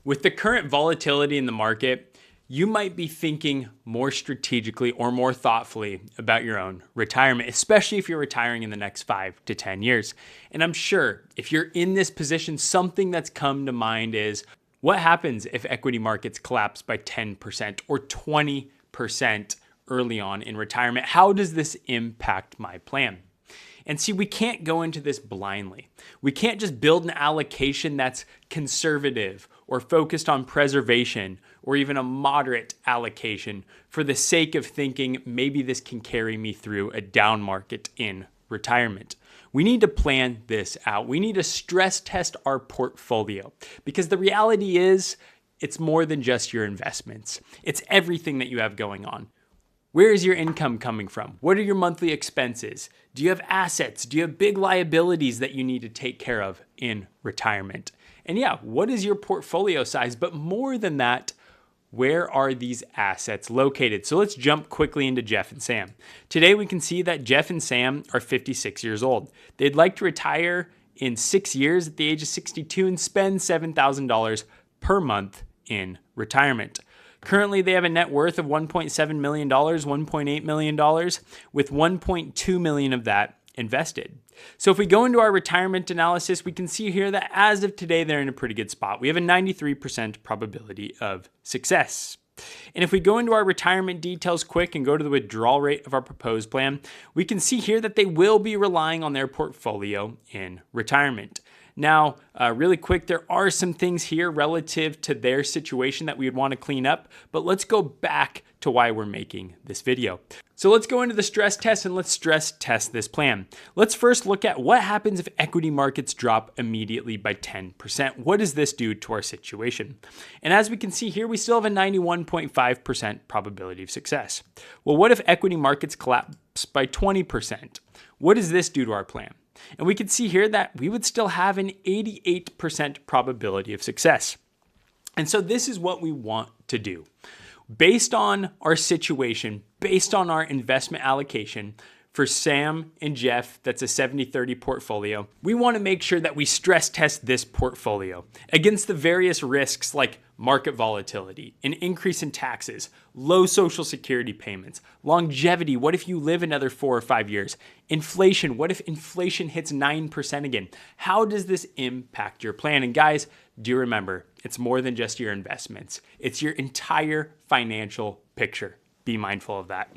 With the current volatility in the market, you might be thinking more strategically or more thoughtfully about your own retirement, especially if you're retiring in the next 5 to 10 years. And I'm sure if you're in this position, something that's come to mind is what happens if equity markets collapse by 10% or 20% early on in retirement? How does this impact my plan? And see, we can't go into this blindly. We can't just build an allocation that's conservative or focused on preservation or even a moderate allocation for the sake of thinking maybe this can carry me through a down market in retirement. We need to plan this out. We need to stress test our portfolio because the reality is it's more than just your investments. It's everything that you have going on. Where is your income coming from? What are your monthly expenses? Do you have assets? Do you have big liabilities that you need to take care of in retirement? And yeah, what is your portfolio size? But more than that, where are these assets located? So let's jump quickly into Jeff and Sam. Today we can see that Jeff and Sam are 56 years old. They'd like to retire in 6 years at the age of 62 and spend $7,000 per month in retirement. Currently, they have a net worth of $1.7 million, $1.8 million, with $1.2 million of that invested. So if we go into our retirement analysis, we can see here that as of today, they're in a pretty good spot. We have a 93% probability of success. And if we go into our retirement details quick and go to the withdrawal rate of our proposed plan, we can see here that they will be relying on their portfolio in retirement. Now, really quick, there are some things here relative to their situation that we would want to clean up, but let's go back to why we're making this video. So let's go into the stress test and let's stress test this plan. Let's first look at what happens if equity markets drop immediately by 10%. What does this do to our situation? And as we can see here, we still have a 91.5% probability of success. Well, what if equity markets collapse by 20%? What does this do to our plan? And we can see here that we would still have an 88% probability of success. And so this is what we want to do. Based on our situation, based on our investment allocation, for Sam and Jeff, that's a 70-30 portfolio, we want to make sure that we stress test this portfolio against the various risks like market volatility, an increase in taxes, low social security payments, longevity, what if you live another 4 or 5 years, inflation, what if inflation hits 9% again? How does this impact your plan? And guys, do remember, it's more than just your investments. It's your entire financial picture. Be mindful of that.